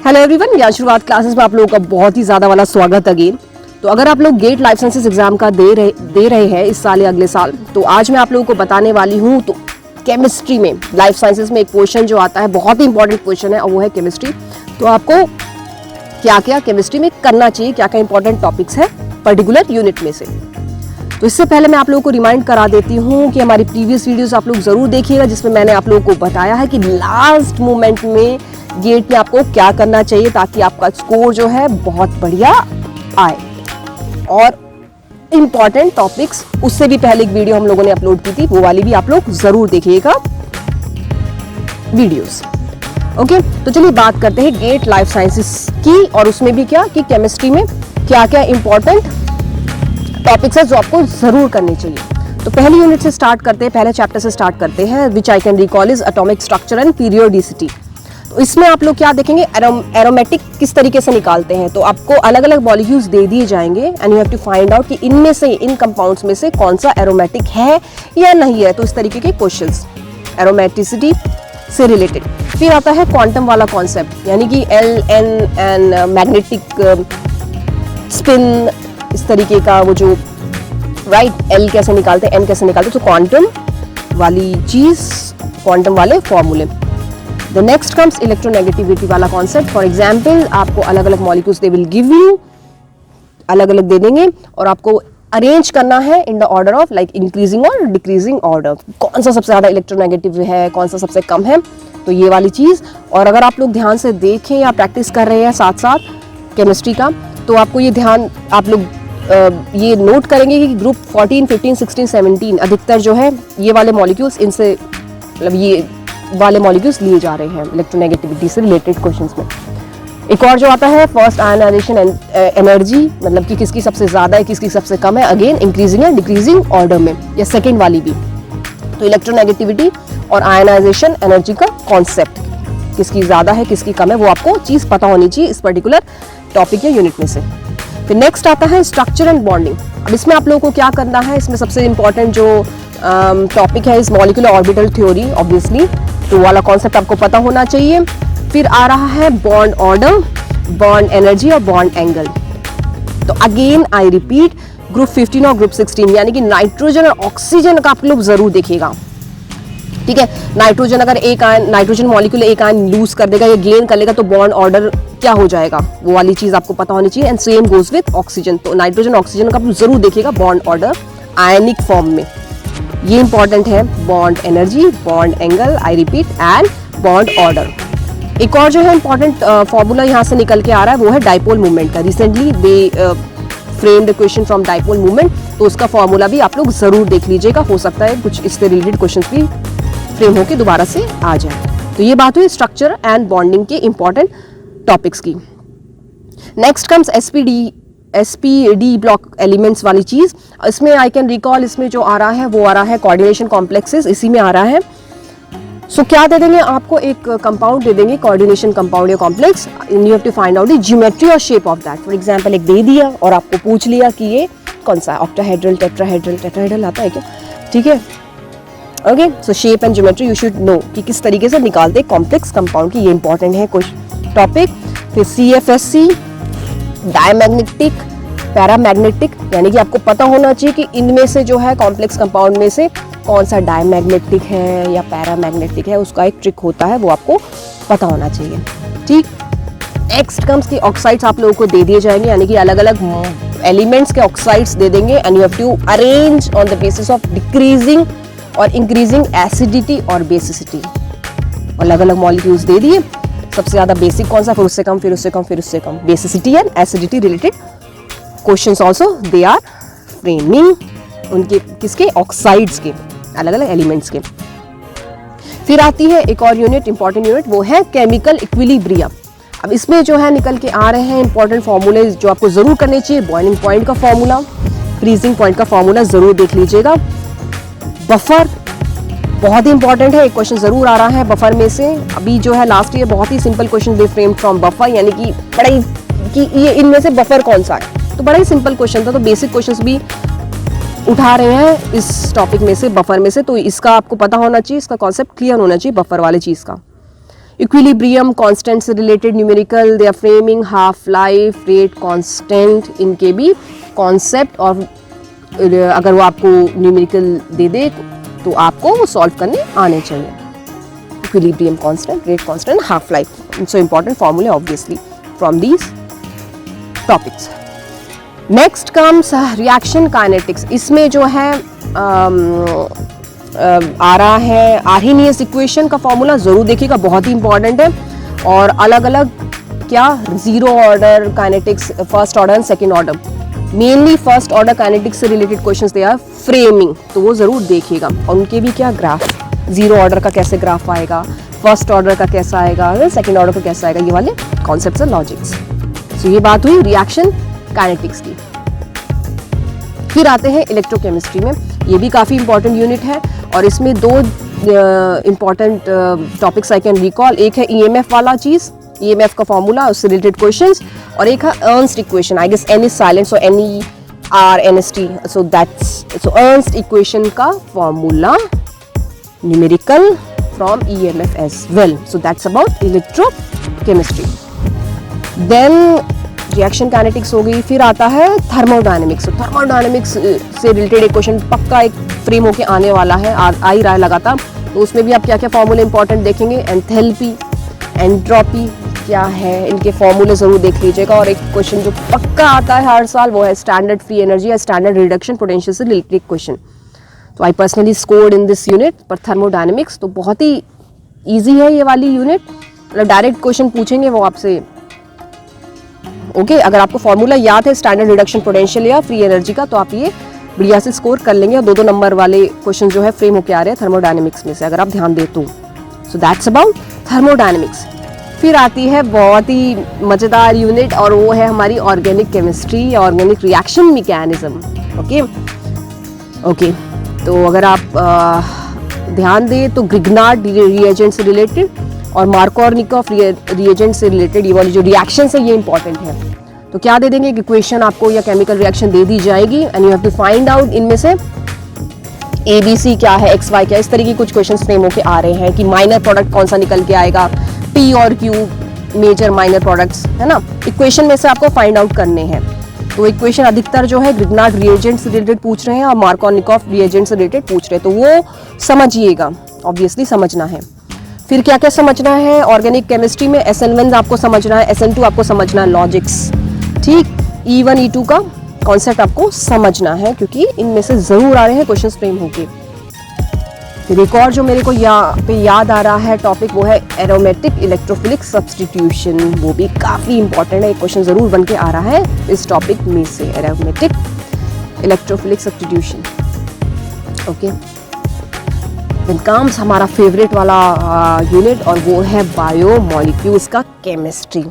Hello everyone, यहाँ शुरुआत classes में आप लोगों का बहुत ही ज़्यादा वाला स्वागत अगेन। तो अगर आप लोग गेट लाइफ साइंसेस एग्जाम का दे रहे हैं इस साल या अगले साल, तो आज मैं आप लोगों को बताने वाली हूँ। तो केमिस्ट्री में लाइफ साइंसेस में एक क्वेश्चन जो आता है, बहुत ही इंपॉर्टेंट क्वेश्चन है, और वो है केमिस्ट्री। तो आपको क्या क्या केमिस्ट्री में करना चाहिए, क्या क्या इंपॉर्टेंट टॉपिक्स है पर्टिकुलर यूनिट में से। तो इससे पहले मैं आप लोगों को रिमाइंड करा देती हूँ कि हमारी प्रीवियस वीडियोस आप लोग ज़रूर देखिएगा, जिसमें मैंने आप लोगों को बताया है कि लास्ट मोमेंट में गेट में आपको क्या करना चाहिए ताकि आपका स्कोर जो है बहुत बढ़िया आए। और इम्पॉर्टेंट टॉपिक्स, उससे भी पहले एक वीडियो हम लोगों ने अपलोड की थी, वो वाली भी आप लोग ज़रूर देखिएगा वीडियोस। ओके, तो चलिए बात करते हैं गेट लाइफ साइंसेस की, और उसमें भी क्या कि केमिस्ट्री में क्या क्या इंपॉर्टेंट टॉपिक्स है जो आपको जरूर करने चाहिए। तो पहली यूनिट से स्टार्ट करते हैं, पहले चैप्टर से स्टार्ट करते हैं, which I can recall is atomic structure and periodicity. तो इसमें आप लोग क्या देखेंगे, एरोमेटिक किस तरीके से निकालते हैं। तो आपको अलग अलग मॉलिक्यूल्स दे दिए जाएंगे and you have to find out कि इनमें से, इन कंपाउंड्स में से कौन सा एरोमेटिक है या नहीं है। तो इस तरीके के क्वेश्चंस एरोमेटिसिटी से रिलेटेड। फिर आता है क्वांटम वाला कॉन्सेप्ट, यानी कि L N and magnetic spin, इस तरीके का वो जो राइट एल कैसे निकालते हैं, एन कैसे निकालते हैं। तो क्वांटम वाली चीज, क्वांटम वाले फॉर्मूले। द नेक्स्ट कम्स इलेक्ट्रोनेगेटिविटी वाला कॉन्सेप्ट। फॉर एग्जाम्पल, आपको अलग अलग molecules they will give you, अलग अलग दे देंगे, और आपको अरेंज करना है in the order of like increasing और डिक्रीजिंग ऑर्डर। कौन सा सबसे ज़्यादा इलेक्ट्रोनेगेटिव है, कौन सा सबसे कम है, तो ये वाली चीज़। और अगर आप लोग ध्यान से देखें या प्रैक्टिस कर रहे हैं साथ साथ केमिस्ट्री का, तो आपको ये ध्यान, आप लोग ये नोट करेंगे कि ग्रुप 14, 15, 16, 17 अधिकतर जो है ये वाले मॉलिक्यूल्स, इनसे मतलब ये वाले मॉलिक्यूल्स लिए जा रहे हैं इलेक्ट्रोनेगेटिविटी से रिलेटेड क्वेश्चंस में। एक और जो आता है फर्स्ट आयनाइजेशन एनर्जी, मतलब कि किसकी सबसे ज़्यादा है, किसकी सबसे कम है, again increasing and decreasing order में, या सेकेंड वाली भी। तो इलेक्ट्रोनेगेटिविटी और आयनाइजेशन एनर्जी का कॉन्सेप्ट, किसकी ज़्यादा है किसकी कम है, वो आपको चीज़ पता होनी चाहिए इस पर्टिकुलर टॉपिक या यूनिट में से। फिर नेक्स्ट आता है स्ट्रक्चर एंड बॉन्डिंग। अब इसमें आप लोगों को क्या करना है, इसमें सबसे इंपॉर्टेंट जो टॉपिक है इस मॉलिक्यूलर ऑर्बिटल थ्योरी, ऑब्वियसली तो वाला कॉन्सेप्ट आपको पता होना चाहिए। फिर आ रहा है बॉन्ड ऑर्डर, बॉन्ड एनर्जी और बॉन्ड एंगल। तो अगेन आई रिपीट, ग्रुप 15 और ग्रुप 16, यानी कि नाइट्रोजन और ऑक्सीजन का आप लोग जरूर देखिएगा। ठीक है, नाइट्रोजन अगर एक आयन, नाइट्रोजन मॉलिक्यूल एक आयन लूज कर देगा या गेन कर लेगा, तो बॉन्ड ऑर्डर क्या हो जाएगा, वो वाली चीज आपको पता होनी चाहिए। And same goes with oxygen. तो नाइट्रोजन ऑक्सीजन का आप जरूर देखिएगा बॉन्ड ऑर्डर आयनिक फॉर्म में, ये इंपॉर्टेंट है। Bond energy, bond angle, I repeat, and bond order. एक और जो है इंपॉर्टेंट फॉर्मूला यहाँ से निकल के आ रहा है, वो है डाइपोल मूवमेंट का। Recently they framed question from dipole movement, तो उसका फॉर्मूला भी आप लोग जरूर देख लीजिएगा। हो सकता है कुछ इससे रिलेटेड क्वेश्चन भी फ्रेम होके दोबारा से आ जाए। तो ये बात हुई स्ट्रक्चर एंड बॉन्डिंग के इंपॉर्टेंट टॉपिक्स की। Next comes SPD block elements वाली चीज। इसमें आई कैन रिकॉल, इसमें जो आ रहा है वो आ रहा है कोऑर्डिनेशन कॉम्प्लेक्सेस, इसी में आ रहा है। सो क्या दे देंगे आपको, एक कंपाउंड दे देंगे, कोऑर्डिनेशन कंपाउंड या complex, and you have to find out the geometry और shape of that. For example एक दे दिया और आपको पूछ लिया कि ये कौन सा है, ऑक्टाहेड्रल, टेट्राहेड्रल, टेट्राहेड्रल आता है क्या, ठीक है। Okay, so shape and geometry you should know कि किस तरीके से निकालते कॉम्प्लेक्स कंपाउंड की, ये इंपॉर्टेंट है कुछ टॉपिक। फिर CFSC, डायमैग्नेटिक, पैरामैग्नेटिक, यानी कि आपको पता होना चाहिए कि इनमें से जो है कॉम्प्लेक्स कंपाउंड में से कौन सा डायमैग्नेटिक है या पैरामैग्नेटिक है, उसका एक ट्रिक होता है, वो आपको पता होना चाहिए। ठीक, नेक्स्ट कम्स की ऑक्साइड्स आप लोगों को दे दिए जाएंगे, यानी कि अलग अलग एलिमेंट्स के ऑक्साइड्स दे देंगे, and you have to arrange on the basis of decreasing और इंक्रीजिंग एसिडिटी और बेसिसिटी। अलग अलग मॉलिक्यूल्स दे दिए, सबसे ज्यादा बेसिक कौन सा, फिर उससे कम, फिर उससे कम, फिर उससे कम, basicity and acidity related questions also they are framing, उनके किसके, ऑक्साइड्स के, अलग अलग एलिमेंट्स के। फिर आती है एक और यूनिट, इंपॉर्टेंट यूनिट, वो है केमिकल इक्विलिब्रियम। अब इसमें जो है निकल के आ रहे हैं इंपॉर्टेंट फॉर्मूले जो आपको जरूर करने चाहिए। बॉइलिंग पॉइंट का फॉर्मूला, फ्रीजिंग पॉइंट का फॉर्मूला जरूर देख लीजिएगा। बफर बहुत ही इंपॉर्टेंट है, एक क्वेश्चन जरूर आ रहा है बफर में से। अभी जो है लास्ट ईयर बहुत ही simple question they frame from buffer, यानी कि बड़ा ही कि ये इनमें से बफर कौन सा है, तो बड़ा ही सिंपल क्वेश्चन था। तो बेसिक क्वेश्चंस भी उठा रहे हैं इस टॉपिक में से, बफर में से, तो इसका आपको पता होना चाहिए, इसका कॉन्सेप्ट क्लियर होना चाहिए बफर वाले चीज का। इक्विलिब्रियम कांस्टेंट से related numerical, they are framing, half life, rate constant, इनके भी कॉन्सेप्ट, और अगर वो आपको न्यूमेरिकल दे दे तो आपको वो सॉल्व करने आने चाहिए। Equilibrium constant, rate constant, half life, so important फॉर्मूले obviously from these topics. Next comes reaction kinetics. इसमें जो है आ रहा है आर्हेनियस इक्वेशन का फॉर्मूला, जरूर देखिएगा, बहुत ही इंपॉर्टेंट है। और अलग अलग क्या zero order kinetics, first order and second order, mainly first order kinetics से related questions they are framing, तो वो जरूर देखिएगा। और उनके भी क्या ग्राफ, जीरो ऑर्डर का कैसे ग्राफ आएगा, फर्स्ट ऑर्डर का कैसा आएगा, सेकेंड ऑर्डर का कैसा आएगा, ये वाले कॉन्सेप्ट्स और लॉजिक्स। तो ये बात हुई रिएक्शन काइनेटिक्स की। फिर आते हैं इलेक्ट्रोकेमिस्ट्री में, ये भी काफ़ी इंपॉर्टेंट यूनिट है और इसमें दो important topics I can recall. एक है ईएमएफ वाला चीज़, ईएमएफ का फॉर्मूला, उससे रिलेटेड क्वेश्चंस, और एक है Nernst equation, I guess N is silent so N E R N S T, so that's so Nernst equation का formula numerical from EMF as well, so that's about electrochemistry. Then reaction kinetics हो गई। फिर आता है thermodynamics. Thermodynamics से related एक question पक्का एक फ्रेम होके आने वाला है, आ ही रहा है लगातार, तो उसमें भी आप क्या क्या फॉर्मूले इंपॉर्टेंट देखेंगे। एंथैल्पी, एंट्रोपी क्या है, इनके फॉर्मूले जरूर देख लीजिएगा। और एक क्वेश्चन जो पक्का आता है हर साल वो है स्टैंडर्ड फ्री एनर्जी या स्टैंडर्ड रिडक्शन पोटेंशियल से रिलेटेड क्वेश्चन। तो I personally scored in this unit पर थर्मोडायनेमिक्स, तो बहुत ही ईजी है ये वाली यूनिट, मतलब डायरेक्ट क्वेश्चन पूछेंगे वो आपसे। ओके, अगर आपको फॉर्मूला याद है स्टैंडर्ड रिडक्शन पोटेंशियल या फ्री एनर्जी का, तो आप ये बढ़िया से स्कोर कर लेंगे। और दो नंबर वाले क्वेश्चन जो है फ्रेम होके आ रहे हैं थर्मोडायनेमिक्स में से, अगर आप ध्यान दे तो। सो दैट्स अबाउट थर्मोडायनेमिक्स। फिर आती है बहुत ही मज़ेदार यूनिट और वो है हमारी organic chemistry, organic reaction mechanism. Okay, तो अगर आप ध्यान दें तो ग्रिग्नार्ड रिएजेंट से रिलेटेड और मार्कोनिकॉफ रिएजेंट से रिलेटेड ये वाली जो रिएक्शन है ये इंपॉर्टेंट है। तो क्या दे देंगे कि इक्वेशन आपको या केमिकल रिएक्शन दे दी जाएगी and you have to find out इनमें से ABC क्या है, XY क्या है, इस तरीके के कुछ क्वेश्चन फ्रेम होके आ रहे हैं कि माइनर प्रोडक्ट कौन सा निकल के आएगा, P और Q मेजर माइनर प्रोडक्ट्स, है ना, इक्वेशन में से आपको फाइंड आउट करने हैं। तो इक्वेशन अधिकतर जो है ग्रिग्नार्ड रिएजेंट से रिलेटेड पूछ रहे हैं और मार्कोनिकॉफ रिएजेंट से रिलेटेड पूछ रहे हैं, तो वो समझिएगा, ऑब्वियसली समझना है। फिर क्या क्या समझना है ऑर्गेनिक केमिस्ट्री में, SN1 आपको समझना है, SN2 आपको समझना है, लॉजिक्स, ठीक, E1 E2 का कॉन्सेप्ट आपको समझना है क्योंकि इनमें से जरूर आ रहे हैं क्वेश्चन फ्रेम होके। फिर एक और जो मेरे को यहाँ पे याद आ रहा है टॉपिक वो है एरोमेटिक इलेक्ट्रोफिलिक सब्स्टिट्यूशन, वो भी काफ़ी इंपॉर्टेंट है, एक क्वेश्चन जरूर बन के आ रहा है इस टॉपिक में से, aromatic electrophilic substitution. Okay, then comes हमारा फेवरेट वाला यूनिट और वो है बायोमॉलिक्यूल्स का केमिस्ट्री।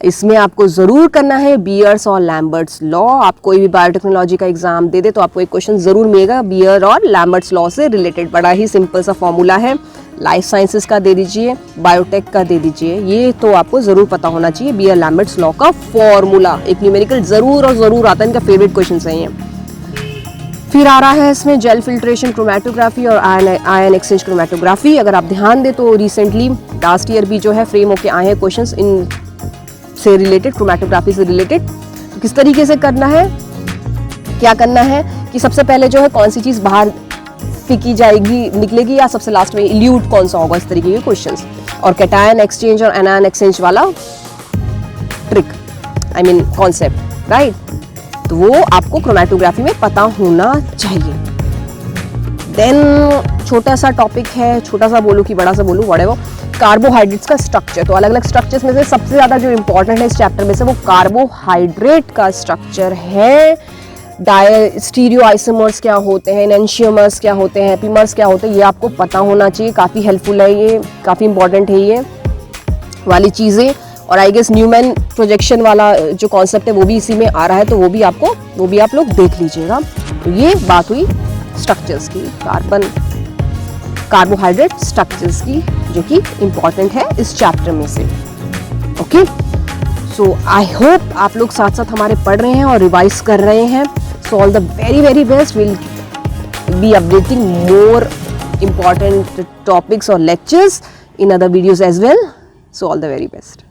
इसमें आपको ज़रूर करना है बियर्स और लैम्बर्ट्स लॉ। आप कोई भी बायोटेक्नोलॉजी का एग्जाम दे दे तो आपको एक क्वेश्चन ज़रूर मिलेगा बियर और लैम्बर्ट्स लॉ से रिलेटेड, बड़ा ही सिंपल सा फॉर्मूला है। लाइफ साइंसेस का दे दीजिए, बायोटेक का दे दीजिए, ये तो आपको ज़रूर पता होना चाहिए बियर लैम्बर्ट्स लॉ का फॉर्मूला। एक न्यूमेरिकल ज़रूर और ज़रूर आता है, इनका फेवरेट क्वेश्चन है ये। फिर आ रहा है इसमें जेल फिल्ट्रेशन क्रोमेटोग्राफी और आयन एक्सचेंज क्रोमेटोग्राफी। अगर आप ध्यान दें तो रिसेंटली लास्ट ईयर भी जो है फ्रेम होके आए हैं क्वेश्चंस इन से रिलेटेड, क्रोमेटोग्राफी से रिलेटेड। तो किस तरीके से करना है, क्या करना है कि सबसे पहले जो है कौन सी चीज़ बाहर फेंकी जाएगी, निकलेगी, या सबसे लास्ट में इल्यूट कौन सा होगा, इस तरीके के क्वेश्चंस। और कैटायन एक्सचेंज और एनायन एक्सचेंज वाला trick, I mean concept, right, तो वो आपको क्रोमेटोग्राफी में पता होना चाहिए। देन छोटा सा टॉपिक है, छोटा सा बोलूँ कि बड़ा सा बोलूँ, व्हाटएवर, कार्बोहाइड्रेट्स का स्ट्रक्चर। तो अलग अलग स्ट्रक्चर्स में से सबसे ज़्यादा जो इंपॉर्टेंट है इस चैप्टर में से वो कार्बोहाइड्रेट का स्ट्रक्चर है। स्टीरियो आइसोमर्स क्या होते हैं, एनेंशियोमर्स क्या होते हैं, एपीमर्स क्या होते हैं, ये आपको पता होना चाहिए, काफ़ी हेल्पफुल है ये, काफ़ी इंपॉर्टेंट है ये वाली चीज़ें। और आई गेस न्यूमैन प्रोजेक्शन वाला जो कॉन्सेप्ट है वो भी इसी में आ रहा है, तो वो भी आप लोग देख लीजिएगा। तो ये बात हुई स्ट्रक्चर्स की, कार्बोहाइड्रेट स्ट्रक्चर्स की, जो कि इंपॉर्टेंट है इस चैप्टर में से। ओके, सो आई होप आप लोग साथ साथ हमारे पढ़ रहे हैं और रिवाइज कर रहे हैं। So all the very very best, will be updating more important topics or lectures in other videos as well. So all the very best.